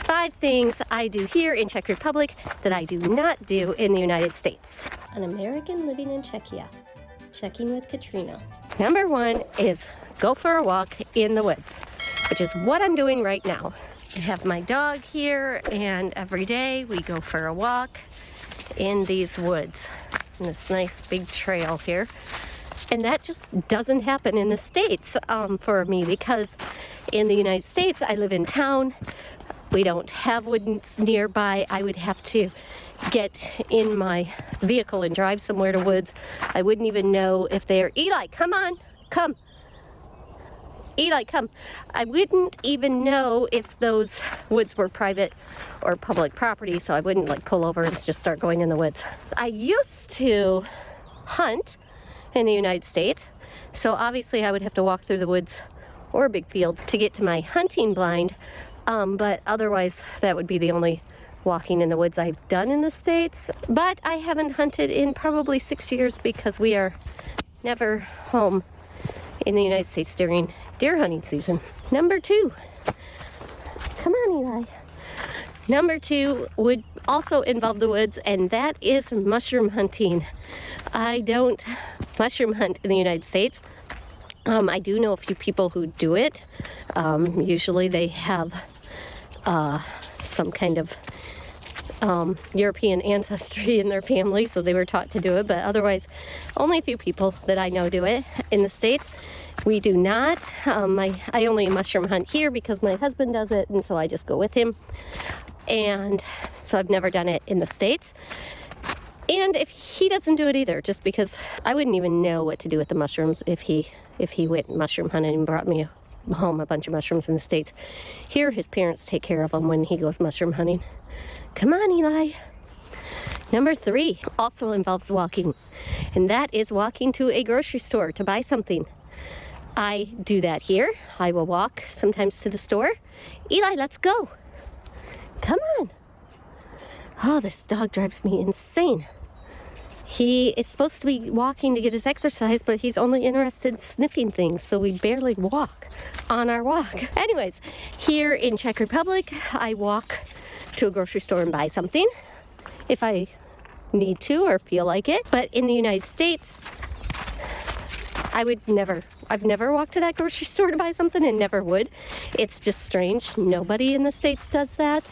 5 things I do here in Czech Republic that I do not do in the United States. An American living in Czechia. Checking with Katrina. Number 1 is go for a walk in the woods, which is what I'm doing right now. I have my dog here, and every day we go for a walk in these woods, in this nice big trail here. And that just doesn't happen in the States for me, because in the United States, I live in town. We don't have woods nearby. I would have to get in my vehicle and drive somewhere to woods. I wouldn't even know if they're... Eli, come on, come. Eli, come. I wouldn't even know if those woods were private or public property, so I wouldn't like pull over and just start going in the woods. I used to hunt in the United States, so obviously I would have to walk through the woods or a big field to get to my hunting blind, but otherwise that would be the only walking in the woods I've done in the States. But I haven't hunted in probably 6 years because we are never home in the United States during deer hunting season. Number 2. Come on, Eli. Number 2 would also involve the woods, and that is mushroom hunting. I don't mushroom hunt in the United States. I do know a few people who do it. Usually they have some kind of European ancestry in their family, so they were taught to do it, but otherwise only a few people that I know do it. In the States, we do not. I only mushroom hunt here because my husband does it, and so I just go with him. And so I've never done it in the States. And if he doesn't do it either, just because I wouldn't even know what to do with the mushrooms if he went mushroom hunting and brought me home a bunch of mushrooms in the States. Here, his parents take care of them when he goes mushroom hunting. Come on, Eli. Number 3 also involves walking, and that is walking to a grocery store to buy something. I do that here. I will walk sometimes to the store. Eli, let's go. Come on. Oh, this dog drives me insane. He is supposed to be walking to get his exercise, but he's only interested in sniffing things, so we barely walk on our walk. Anyways, here in Czech Republic, I walk to a grocery store and buy something if I need to or feel like it. But in the United States, I've never walked to that grocery store to buy something, and never would. It's just strange. Nobody in the States does that.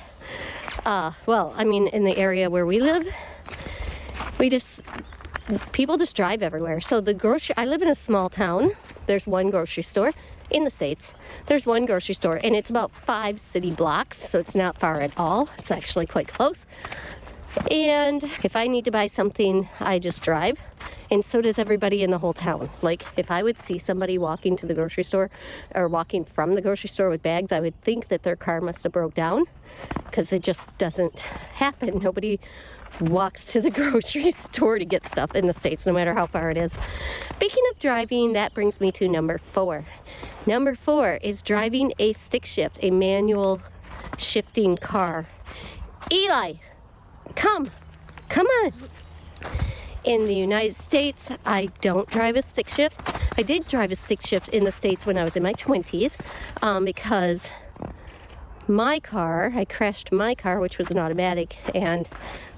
Well, I mean, in the area where we live, people just drive everywhere. So I live in a small town. There's one grocery store in the States. There's one grocery store, and it's about 5 city blocks, so it's not far at all. It's actually quite close. And if I need to buy something, I just drive. And so does everybody in the whole town. Like, if I would see somebody walking to the grocery store or walking from the grocery store with bags, I would think that their car must have broke down, because it just doesn't happen. Nobody walks to the grocery store to get stuff in the States, no matter how far it is. Speaking of driving, that brings me to number 4. Number 4 is driving a stick shift, a manual shifting car. Eli, come on. In the United States, I don't drive a stick shift. I did drive a stick shift in the States when I was in my 20s, because I crashed my car, which was an automatic, and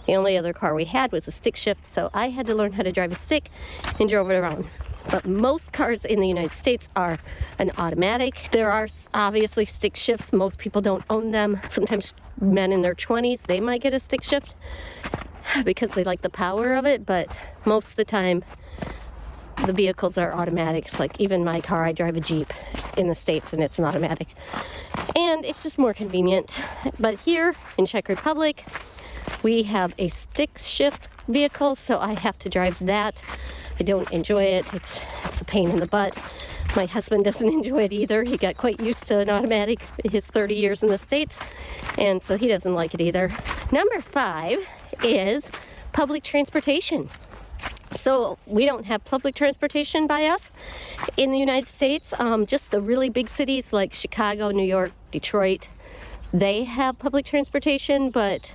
the only other car we had was a stick shift, so I had to learn how to drive a stick and drove it around. But most cars in the United States are an automatic. There are obviously stick shifts. Most people don't own them. Sometimes men in their 20s, they might get a stick shift because they like the power of it, but most of the time the vehicles are automatics. Like even my car, I drive a Jeep in the States, and it's an automatic, and it's just more convenient. But here in Czech Republic, we have a stick shift vehicle, so I have to drive that. I don't enjoy it. It's a pain in the butt. My husband doesn't enjoy it either. He got quite used to an automatic his 30 years in the States, and so he doesn't like it either. Number 5 is public transportation. So we don't have public transportation by us in the United States. Just the really big cities like Chicago, New York, Detroit, they have public transportation, but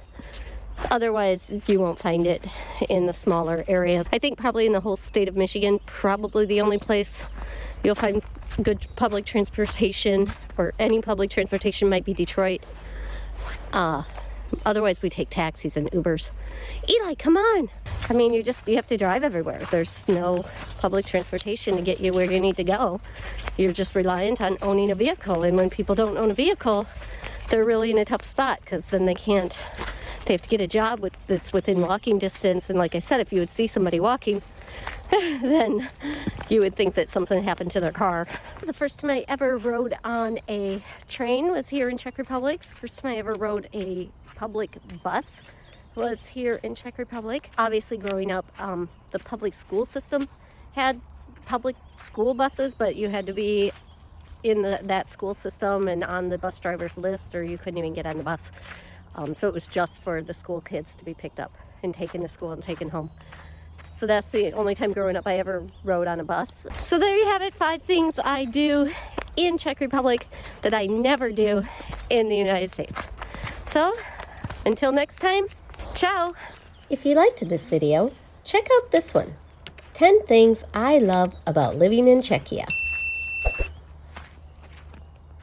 otherwise you won't find it in the smaller areas. I think probably in the whole state of Michigan, probably the only place you'll find good public transportation, or any public transportation, might be Detroit. Otherwise, we take taxis and Ubers. Eli, come on. I mean, you have to drive everywhere. There's no public transportation to get you where you need to go. You're just reliant on owning a vehicle. And when people don't own a vehicle, they're really in a tough spot because then they have to get a job that's within walking distance. And like I said, if you would see somebody walking, then you would think that something happened to their car. The first time I ever rode on a train was here in Czech Republic. First time I ever rode a public bus was here in Czech Republic. Obviously, growing up, the public school system had public school buses, but you had to be in that school system and on the bus driver's list, or you couldn't even get on the bus. So it was just for the school kids to be picked up and taken to school and taken home. So that's the only time growing up I ever rode on a bus. So there you have it, 5 things I do in Czech Republic that I never do in the United States. So until next time, ciao. If you liked this video, check out this one. 10 things I love about living in Czechia.